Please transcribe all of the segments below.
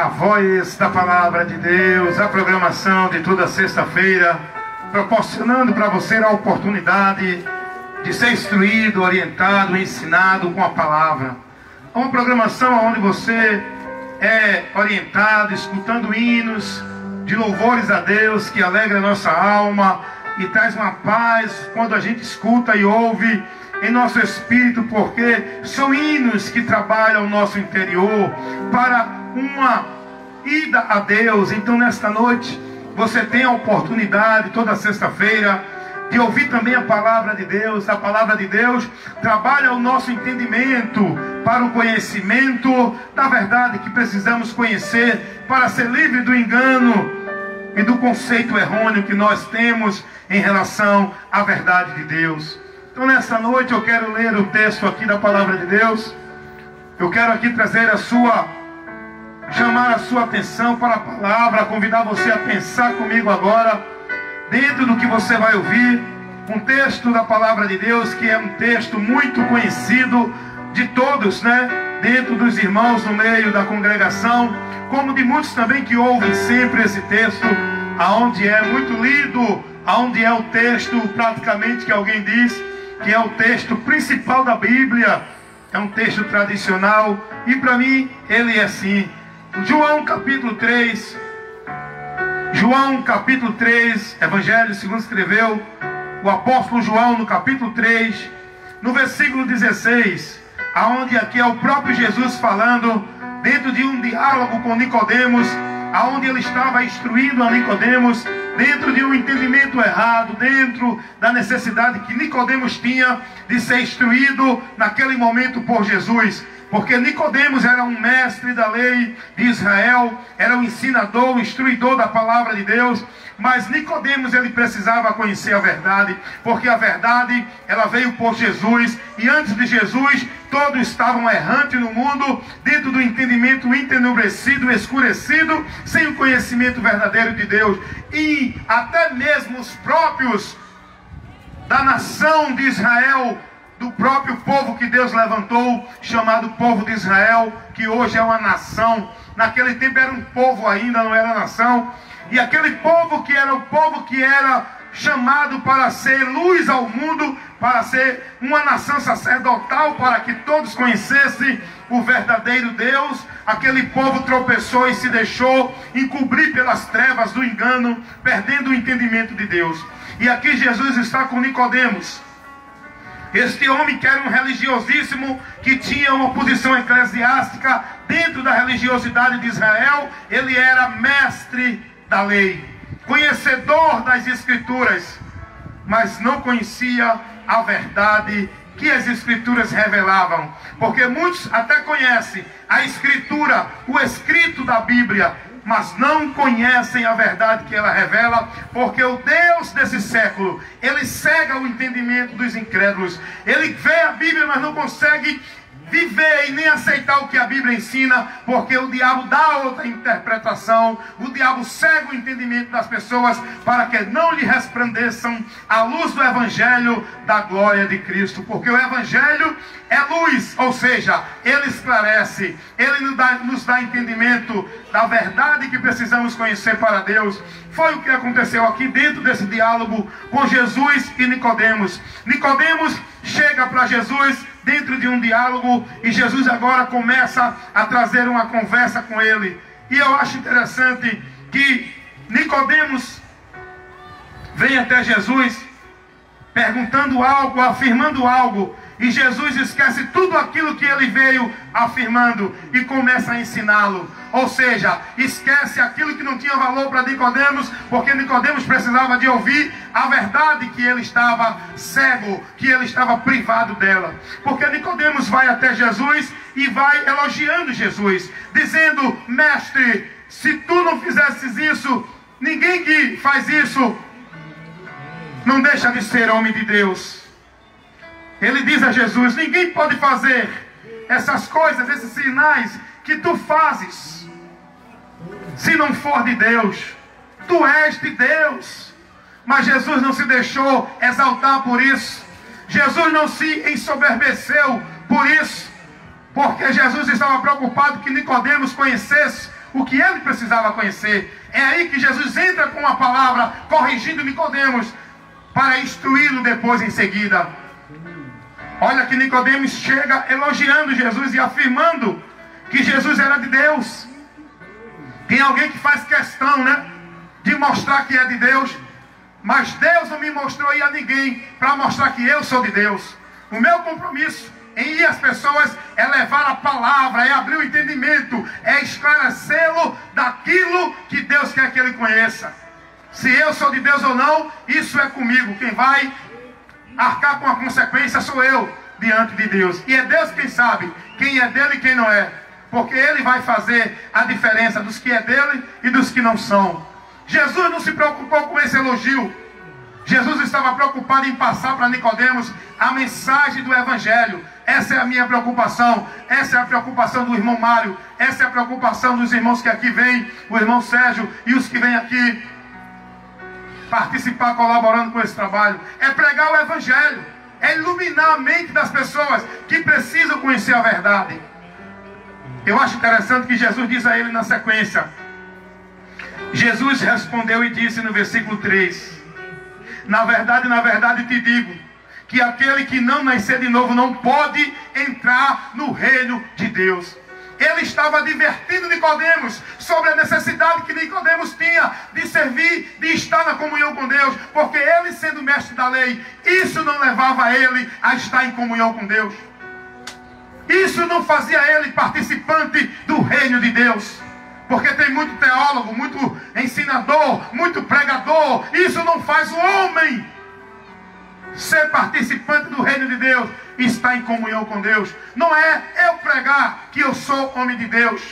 A voz da palavra de Deus, a programação de toda sexta-feira, proporcionando para você a oportunidade de ser instruído, orientado, ensinado com a palavra. É uma programação onde você é orientado, escutando hinos de louvores a Deus, que alegra a nossa alma e traz uma paz quando a gente escuta e ouve em nosso espírito, porque são hinos que trabalham o nosso interior para uma ida a Deus. Então nesta noite você tem a oportunidade toda sexta-feira de ouvir também a palavra de Deus. A palavra de Deus trabalha o nosso entendimento para o conhecimento da verdade que precisamos conhecer para ser livre do engano e do conceito errôneo que nós temos em relação à verdade de Deus. Então nessa noite eu quero ler o texto aqui da palavra de Deus. Eu quero aqui trazer chamar a sua atenção para a palavra, convidar você a pensar comigo agora, dentro do que você vai ouvir, um texto da palavra de Deus, que é um texto muito conhecido de todos, dentro dos irmãos no meio da congregação, como de muitos também que ouvem sempre esse texto, aonde é muito lido, aonde é o texto praticamente que alguém diz que é o texto principal da Bíblia. É um texto tradicional e para mim ele é assim. João capítulo 3, Evangelho segundo escreveu o apóstolo João, no capítulo 3, no versículo 16, aonde aqui é o próprio Jesus falando dentro de um diálogo com Nicodemos, aonde ele estava instruindo a Nicodemos dentro de um entendimento errado, dentro da necessidade que Nicodemos tinha de ser instruído naquele momento por Jesus. Porque Nicodemos era um mestre da lei de Israel, era um ensinador, um instruidor da palavra de Deus. Mas Nicodemos, ele precisava conhecer a verdade, porque a verdade, ela veio por Jesus, e antes de Jesus, todos estavam errantes no mundo, dentro do entendimento entenebrecido, escurecido, sem o conhecimento verdadeiro de Deus. E até mesmo os próprios da nação de Israel, do próprio povo que Deus levantou, chamado povo de Israel, que hoje é uma nação. Naquele tempo era um povo ainda, não era nação. E aquele povo que era chamado para ser luz ao mundo, para ser uma nação sacerdotal, para que todos conhecessem o verdadeiro Deus, aquele povo tropeçou e se deixou encobrir pelas trevas do engano, perdendo o entendimento de Deus. E aqui Jesus está com Nicodemos. Este homem que era um religiosíssimo, que tinha uma posição eclesiástica dentro da religiosidade de Israel. Ele era mestre da lei, conhecedor das escrituras, mas não conhecia a verdade que as escrituras revelavam. Porque muitos até conhecem a escritura, o escrito da Bíblia, mas não conhecem a verdade que ela revela, porque o Deus desse século, ele cega o entendimento dos incrédulos. Ele vê a Bíblia, mas não consegue viver e nem aceitar o que a Bíblia ensina, porque o diabo dá outra interpretação. O diabo cega o entendimento das pessoas para que não lhe resplandeçam a luz do Evangelho da glória de Cristo, porque o Evangelho é luz, ou seja, ele esclarece, ele nos dá entendimento da verdade que precisamos conhecer para Deus. Foi o que aconteceu aqui dentro desse diálogo com Jesus e Nicodemos. Nicodemos chega para Jesus dentro de um diálogo, e Jesus agora começa a trazer uma conversa com ele. E eu acho interessante que Nicodemos vem até Jesus perguntando algo, afirmando algo, e Jesus esquece tudo aquilo que ele veio afirmando e começa a ensiná-lo. Ou seja, esquece aquilo que não tinha valor para Nicodemos, porque Nicodemos precisava de ouvir a verdade, que ele estava cego, que ele estava privado dela. Porque Nicodemos vai até Jesus e vai elogiando Jesus, dizendo: mestre, se tu não fizesses isso, ninguém que faz isso não deixa de ser homem de Deus. Ele diz a Jesus: ninguém pode fazer essas coisas, esses sinais que tu fazes, se não for de Deus. Tu és de Deus. Mas Jesus não se deixou exaltar por isso. Jesus não se ensoberbeceu por isso, porque Jesus estava preocupado que Nicodemos conhecesse o que ele precisava conhecer. É aí que Jesus entra com uma palavra, corrigindo Nicodemos, para instruí-lo depois em seguida. Olha que Nicodemos chega elogiando Jesus e afirmando que Jesus era de Deus. Tem alguém que faz questão, né, de mostrar que é de Deus, mas Deus não me mostrou aí a ninguém para mostrar que eu sou de Deus. O meu compromisso em ir às pessoas é levar a palavra, é abrir o entendimento, é esclarecê-lo daquilo que Deus quer que ele conheça. Se eu sou de Deus ou não, isso é comigo. Quem vai arcar com a consequência sou eu diante de Deus. E é Deus quem sabe quem é dele e quem não é. Porque ele vai fazer a diferença dos que é dele e dos que não são. Jesus não se preocupou com esse elogio. Jesus estava preocupado em passar para Nicodemos a mensagem do Evangelho. Essa é a minha preocupação. Essa é a preocupação do irmão Mário. Essa é a preocupação dos irmãos que aqui vêm, o irmão Sérgio e os que vêm aqui participar, colaborando com esse trabalho. É pregar o Evangelho. É iluminar a mente das pessoas que precisam conhecer a verdade. Eu acho interessante que Jesus diz a ele na sequência. Jesus respondeu e disse no versículo 3: na verdade te digo, que aquele que não nascer de novo não pode entrar no reino de Deus. Ele estava advertindo Nicodemos sobre a necessidade que Nicodemos tinha de servir, de estar na comunhão com Deus, porque ele, sendo mestre da lei, isso não levava ele a estar em comunhão com Deus. Isso não fazia ele participante do reino de Deus. Porque tem muito teólogo, muito ensinador, muito pregador. Isso não faz o homem ser participante do reino de Deus e estar em comunhão com Deus. Não é eu pregar que eu sou homem de Deus.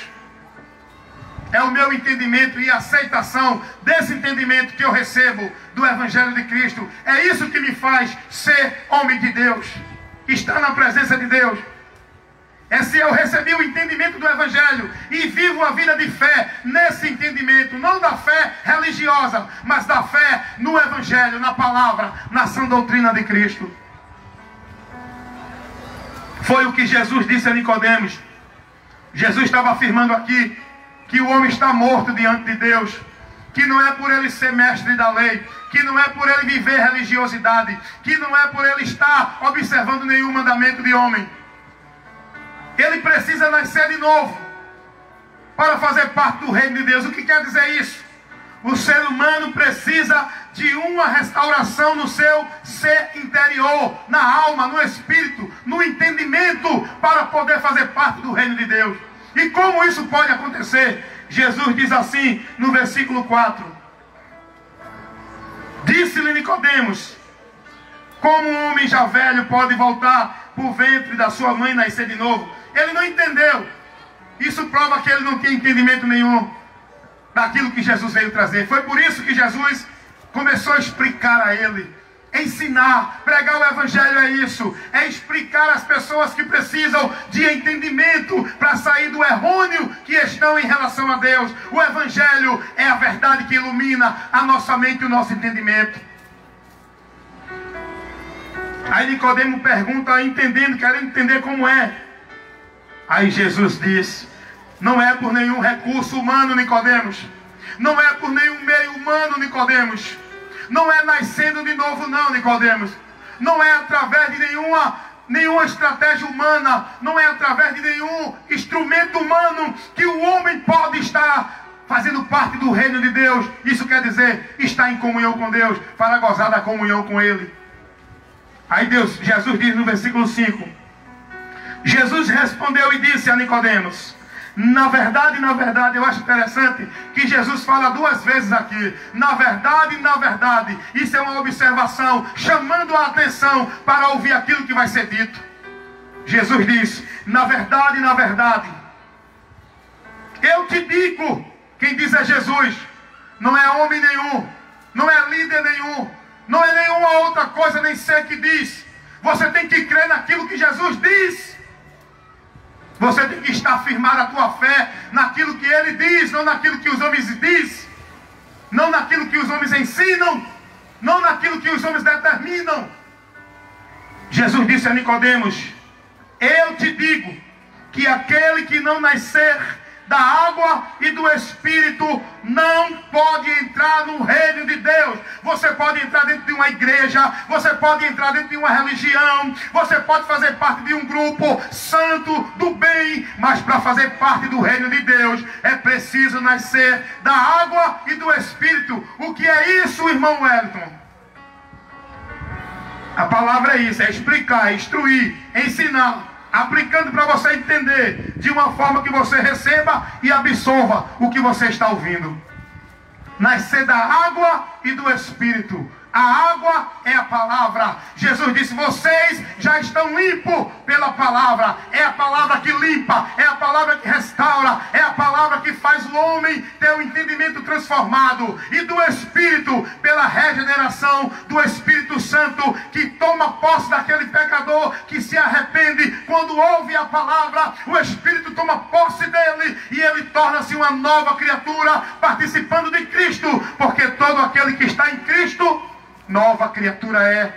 É o meu entendimento e aceitação desse entendimento que eu recebo do Evangelho de Cristo. É isso que me faz ser homem de Deus, estar na presença de Deus. É se eu recebi o entendimento do Evangelho e vivo a vida de fé nesse entendimento, não da fé religiosa, mas da fé no Evangelho, na palavra, na sã doutrina de Cristo. Foi o que Jesus disse a Nicodemos. Jesus estava afirmando aqui que o homem está morto diante de Deus, que não é por ele ser mestre da lei, que não é por ele viver religiosidade, que não é por ele estar observando nenhum mandamento de homem. Ele precisa nascer de novo para fazer parte do reino de Deus. O que quer dizer isso? O ser humano precisa de uma restauração no seu ser interior, na alma, no espírito, no entendimento, para poder fazer parte do reino de Deus. E como isso pode acontecer? Jesus diz assim no versículo 4: disse-lhe Nicodemos: como um homem já velho pode voltar para o ventre da sua mãe e nascer de novo? Ele não entendeu. Isso prova que ele não tinha entendimento nenhum daquilo que Jesus veio trazer. Foi por isso que Jesus começou a explicar a ele, ensinar. Pregar o Evangelho é isso, é explicar às pessoas que precisam de entendimento para sair do errôneo que estão em relação a Deus. O Evangelho é a verdade que ilumina a nossa mente e o nosso entendimento. Aí Nicodemo pergunta, entendendo, querendo entender como é. Aí Jesus diz: não é por nenhum recurso humano, Nicodemos. Não é por nenhum meio humano, Nicodemos. Não é nascendo de novo, não, Nicodemos. Não é através de nenhuma estratégia humana. Não é através de nenhum instrumento humano que o homem pode estar fazendo parte do reino de Deus. Isso quer dizer estar em comunhão com Deus, para gozar da comunhão com Ele. Aí Jesus diz no versículo 5: Jesus respondeu e disse a Nicodemos: na verdade, eu acho interessante que Jesus fala duas vezes aqui. Na verdade, isso é uma observação, chamando a atenção para ouvir aquilo que vai ser dito. Jesus diz: na verdade, eu te digo. Quem diz é Jesus. Não é homem nenhum, não é líder nenhum, não é nenhuma outra coisa, nem sei que diz. Você tem que crer naquilo que Jesus diz. Você tem que estar firmado a tua fé naquilo que Ele diz, não naquilo que os homens dizem, não naquilo que os homens ensinam, não naquilo que os homens determinam. Jesus disse a Nicodemos: eu te digo que aquele que não nascer da água e do Espírito não pode entrar no reino de Deus. Você pode entrar dentro de uma igreja, você pode entrar dentro de uma religião, você pode fazer parte de um grupo santo do bem, mas para fazer parte do reino de Deus é preciso nascer da água e do Espírito. O que é isso, irmão Wellington? A palavra é isso, é explicar, instruir, ensinar, aplicando para você entender de uma forma que você receba e absorva o que você está ouvindo. Nascer da água e do Espírito. A água é a palavra. Jesus disse: vocês já estão limpos pela palavra. É a palavra que limpa, é a palavra que restaura, é a palavra que faz o homem ter o entendimento transformado. E do Espírito, pela regeneração do Espírito Santo, que toma posse daquele pecador que se arrepende. Quando ouve a palavra, o Espírito toma posse dele e ele torna-se uma nova criatura, participando de Cristo, porque todo aquele que está em Cristo, nova criatura é.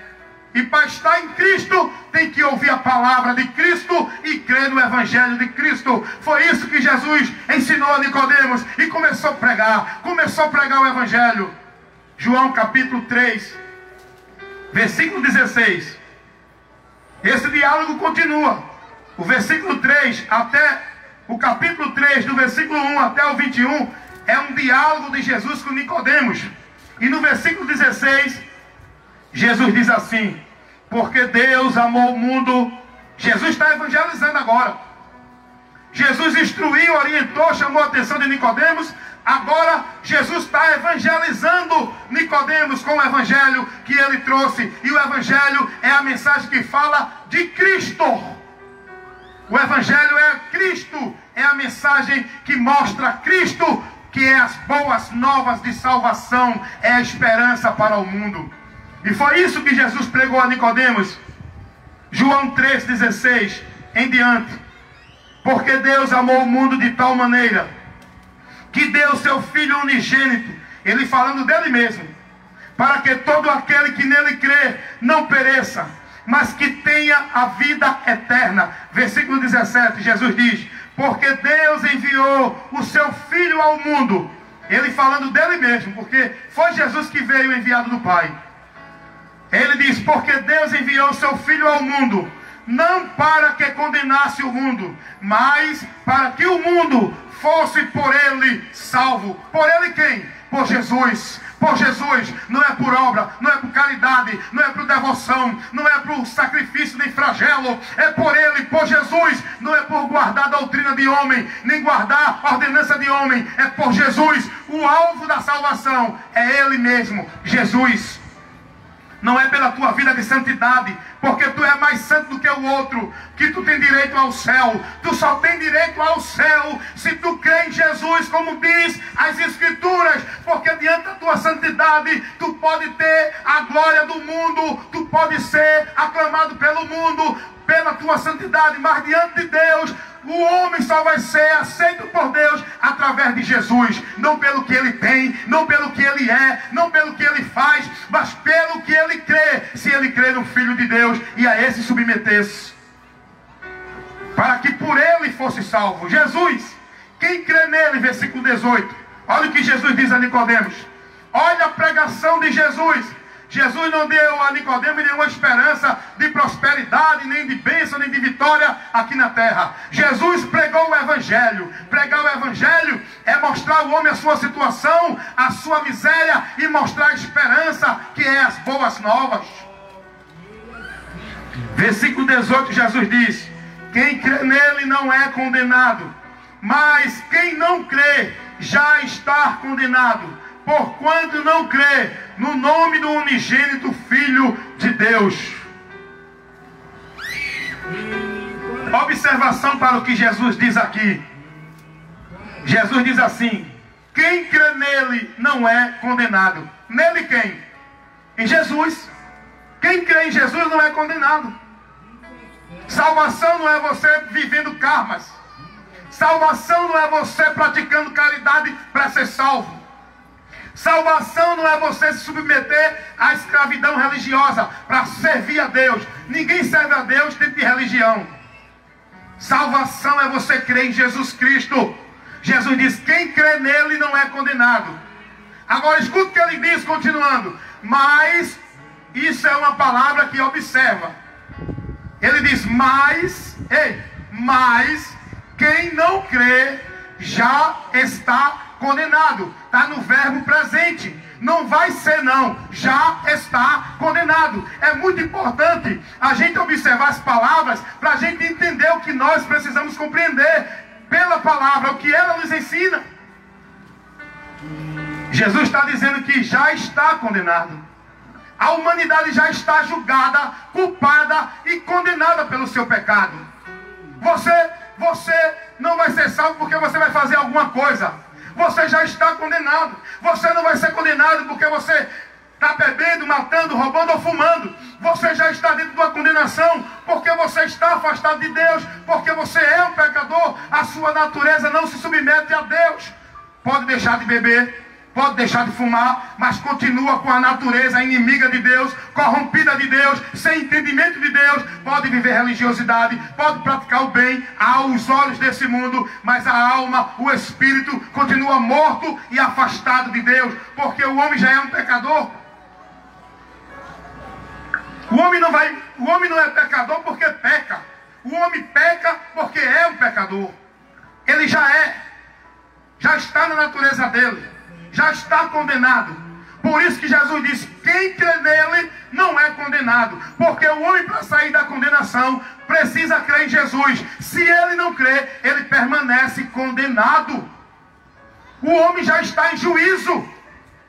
E para estar em Cristo, tem que ouvir a palavra de Cristo e crer no Evangelho de Cristo. Foi isso que Jesus ensinou a Nicodemos e começou a pregar o Evangelho. João capítulo 3, versículo 16. Esse diálogo continua. O versículo 3 até o capítulo 3, do versículo 1 até o 21, é um diálogo de Jesus com Nicodemos. E no versículo 16, Jesus diz assim: porque Deus amou o mundo. Jesus está evangelizando agora. Jesus instruiu, orientou, chamou a atenção de Nicodemos. Agora Jesus está evangelizando Nicodemos com o evangelho que ele trouxe. E o evangelho é a mensagem que fala de Cristo. O evangelho é Cristo, é a mensagem que mostra Cristo, que é as boas novas de salvação, é a esperança para o mundo. E foi isso que Jesus pregou a Nicodemos. João 3,16 em diante. Porque Deus amou o mundo de tal maneira que deu seu Filho unigênito, ele falando dele mesmo, para que todo aquele que nele crê não pereça, mas que tenha a vida eterna. Versículo 17, Jesus diz: porque Deus enviou o seu Filho ao mundo. Ele falando dele mesmo, porque foi Jesus que veio enviado do Pai. Ele diz: porque Deus enviou o seu Filho ao mundo, não para que condenasse o mundo, mas para que o mundo fosse por ele salvo. Por ele quem? Por Jesus. Por Jesus, não é por obra, não é por caridade, não é por devoção, não é por sacrifício nem flagelo, é por ele, por Jesus. Não é por guardar a doutrina de homem, nem guardar a ordenança de homem, é por Jesus. O alvo da salvação é ele mesmo, Jesus. Não é pela tua vida de santidade, porque tu é mais santo do que o outro, que tu tem direito ao céu. Tu só tem direito ao céu se tu crê em Jesus, como diz as Escrituras. Porque diante da tua santidade, tu pode ter a glória do mundo, tu pode ser aclamado pelo mundo, pela tua santidade, mas diante de Deus, o homem só vai ser aceito por Deus através de Jesus. Não pelo que ele tem, não pelo que ele é, não pelo que ele faz, mas pelo que ele crê. Se ele crê no Filho de Deus e a esse submetesse, para que por ele fosse salvo. Jesus, quem crê nele, versículo 18. Olha o que Jesus diz a Nicodemos. Olha a pregação de Jesus. Jesus não deu a Nicodemos nenhuma esperança de prosperidade, nem de bênção, nem de vitória aqui na terra. Jesus pregou o Evangelho. Pregar o Evangelho é mostrar ao homem a sua situação, a sua miséria, e mostrar a esperança, que é as boas novas. Versículo 18, Jesus diz: quem crê nele não é condenado, mas quem não crê já está condenado, porquanto não crê no nome do unigênito Filho de Deus. Observação para o que Jesus diz aqui. Jesus diz assim: quem crê nele não é condenado. Nele quem? Em Jesus. Quem crê em Jesus não é condenado. Salvação não é você vivendo karmas. Salvação não é você praticando caridade para ser salvo. Salvação não é você se submeter à escravidão religiosa para servir a Deus. Ninguém serve a Deus dentro de religião. Salvação é você crer em Jesus Cristo. Jesus diz: quem crê nele não é condenado. Agora escuta o que ele diz, continuando. Mas, isso é uma palavra que observa. Ele diz: mas quem não crê já está condenado. Está no verbo presente. Não vai ser não, já está condenado. É muito importante a gente observar as palavras para a gente entender o que nós precisamos compreender pela palavra, o que ela nos ensina. Jesus está dizendo que já está condenado. A humanidade já está julgada, culpada e condenada pelo seu pecado. Você não vai ser salvo porque você vai fazer alguma coisa. Você já está condenado. Você não vai ser condenado porque você está bebendo, matando, roubando ou fumando. Você já está dentro de uma condenação porque você está afastado de Deus, porque você é um pecador. A sua natureza não se submete a Deus. Pode deixar de beber, pode deixar de fumar, mas continua com a natureza inimiga de Deus, corrompida de Deus, sem entendimento de Deus. Pode viver religiosidade, pode praticar o bem aos olhos desse mundo, mas a alma, o espírito continua morto e afastado de Deus, porque o homem já é um pecador. O homem não é pecador porque peca. O homem peca porque é um pecador. Ele já está na natureza dele. Já está condenado. Por isso que Jesus diz: quem crê nele não é condenado. Porque o homem, para sair da condenação, precisa crer em Jesus. Se ele não crê, ele permanece condenado. O homem já está em juízo.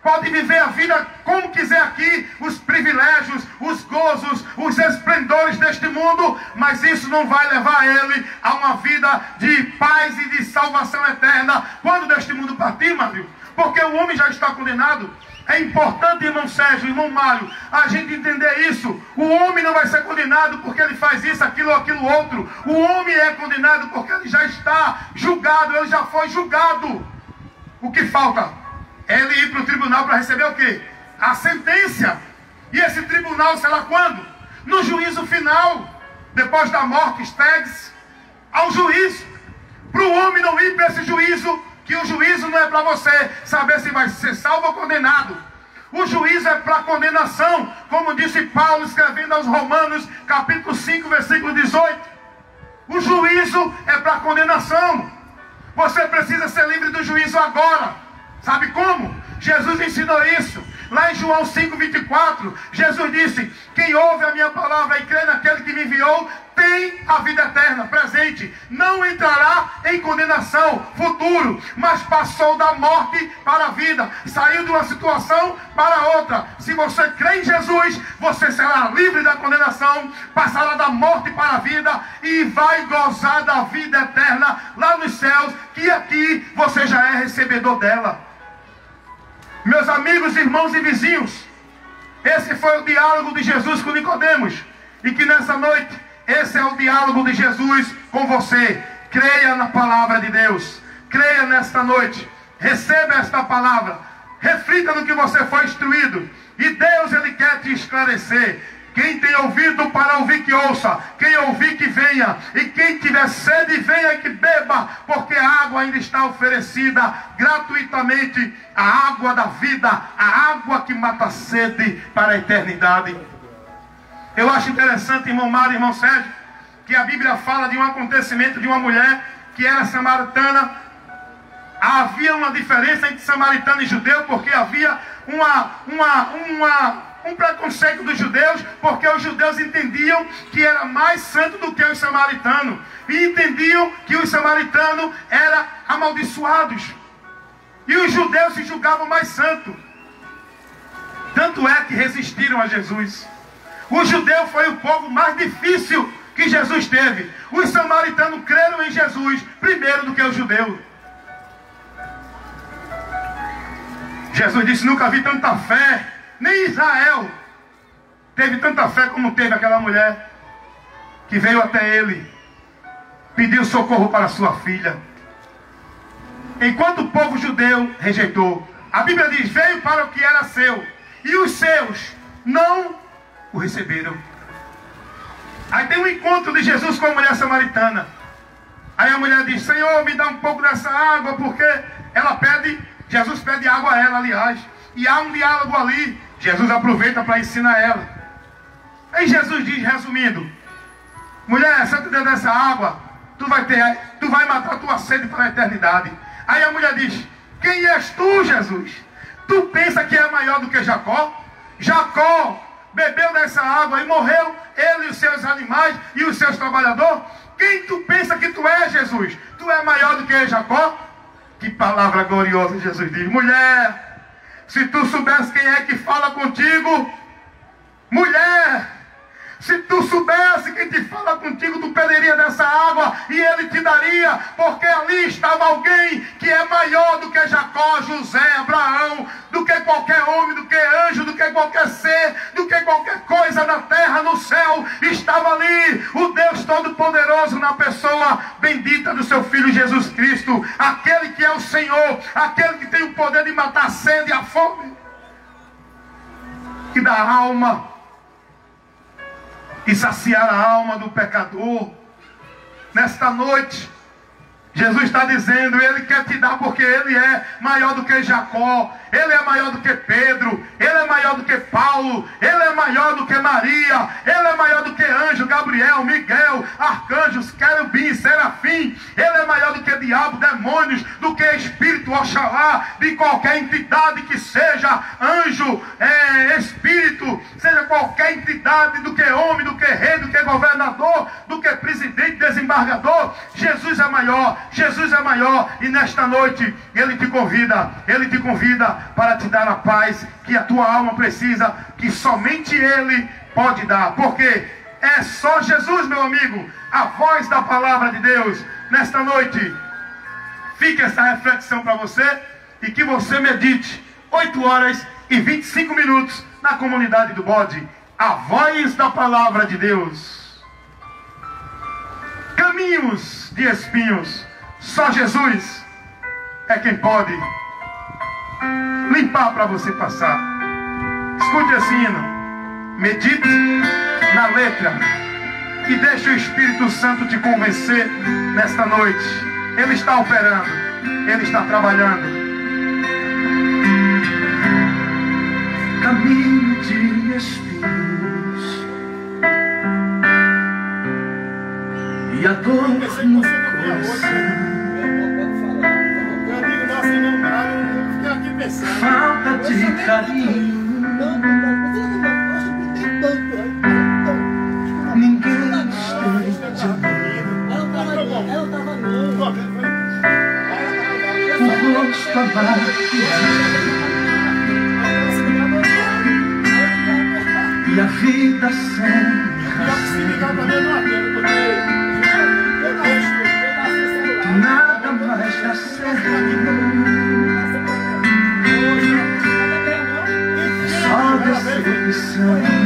Pode viver a vida como quiser aqui, os privilégios, os gozos, os esplendores deste mundo, mas isso não vai levar ele a uma vida de paz e de salvação eterna quando deste mundo partir, meu amigo. Porque o homem já está condenado. É importante, irmão Sérgio, irmão Mário, a gente entender isso. O homem não vai ser condenado porque ele faz isso, aquilo ou aquilo outro. O homem é condenado porque ele já está julgado, ele já foi julgado. O que falta? É ele ir para o tribunal para receber o quê? A sentença. E esse tribunal será quando? No juízo final. Depois da morte, estegue-se ao juízo. Para o homem não ir para esse juízo, que o juízo não é para você saber se vai ser salvo ou condenado. O juízo é para condenação, como disse Paulo escrevendo aos Romanos, capítulo 5, versículo 18. O juízo é para condenação. Você precisa ser livre do juízo agora. Sabe como? Jesus ensinou isso. Lá em João 5,24, Jesus disse: quem ouve a minha palavra e crê naquele que me enviou, tem a vida eterna, presente. Não entrará em condenação, futuro, mas passou da morte para a vida. Saiu de uma situação para outra. Se você crê em Jesus, você será livre da condenação, passará da morte para a vida e vai gozar da vida eterna lá nos céus, que aqui você já é recebedor dela. Meus amigos, irmãos e vizinhos, esse foi o diálogo de Jesus com Nicodemos. E que nessa noite, esse é o diálogo de Jesus com você. Creia na palavra de Deus. Creia nesta noite. Receba esta palavra. Reflita no que você foi instruído. E Deus, Ele quer te esclarecer. Quem tem ouvido para ouvir, que ouça. Quem ouvir, que venha. E quem tiver sede, venha e que beba. Porque a água ainda está oferecida gratuitamente. A água da vida. A água que mata a sede para a eternidade. Eu acho interessante, irmão Mário e irmão Sérgio, que a Bíblia fala de um acontecimento de uma mulher que era samaritana. Havia uma diferença entre samaritano e judeu, porque havia um preconceito dos judeus, porque os judeus entendiam que era mais santo do que os samaritanos, e entendiam que os samaritanos eram amaldiçoados, e os judeus se julgavam mais santos. Tanto é que resistiram a Jesus. O judeu foi o povo mais difícil que Jesus teve. Os samaritanos creram em Jesus primeiro do que os judeus. Jesus disse: nunca vi tanta fé, nem Israel teve tanta fé como teve aquela mulher que veio até ele, pediu socorro para sua filha. Enquanto o povo judeu rejeitou, a Bíblia diz: veio para o que era seu, e os seus não o receberam. Aí tem um encontro de Jesus com a mulher samaritana. Aí a mulher diz: Senhor, me dá um pouco dessa água, porque ela pede, Jesus pede água a ela, aliás. E há um diálogo ali. Jesus aproveita para ensinar ela. Aí Jesus diz, resumindo: mulher, se eu te der dessa água, tu vai matar a tua sede para a eternidade. Aí a mulher diz: quem és tu, Jesus? Tu pensa que é maior do que Jacó? Jacó bebeu dessa água e morreu, ele e os seus animais e os seus trabalhadores. Quem tu pensa que tu és, Jesus? Tu é maior do que Jacó? Que palavra gloriosa. Jesus diz: mulher, se tu soubesse quem é que fala contigo, mulher, se tu soubesse quem te fala contigo, tu pediria dessa água e ele te daria, porque ali estava alguém que é maior do que Jacó, José, Abraão, do que qualquer homem, do que anjo, do que qualquer ser, do que qualquer coisa na terra, no céu. Estava ali o Deus Todo-Poderoso na pessoa bendita do seu Filho Jesus Cristo, aquele que é o Senhor, aquele que tem o poder de matar a sede e a fome e da alma, e saciar a alma do pecador. Nesta noite, Jesus está dizendo, Ele quer te dar porque Ele é maior do que Jacó, Ele é maior do que Pedro, Ele é maior do que Paulo, Ele é maior do que Maria, Ele é maior do que anjo, Gabriel, Miguel, arcanjos, querubins, serafim. Ele é maior do que diabo, demônios, do que espírito, oxalá, de qualquer entidade que seja, anjo, espírito, seja qualquer entidade, do que homem, do que rei, do que governador, do que presidente, desembargador. Jesus é maior, Jesus é maior. E nesta noite Ele te convida para te dar a paz que a tua alma precisa, que somente Ele pode dar, porque é só Jesus, meu amigo, a voz da palavra de Deus. Nesta noite fica essa reflexão para você, e que você medite 8 horas e 25 minutos na comunidade do Bode, a voz da palavra de Deus. Caminhos de espinhos, só Jesus é quem pode limpar para você passar. Escute esse hino, medite na letra e deixe o Espírito Santo te convencer nesta noite. Ele está operando, Ele está trabalhando. Caminho de espinhos e a dor no coração, falta de carinho, ninguém está o rosto amargo e a vida sem nada mais dá certo, só decepção.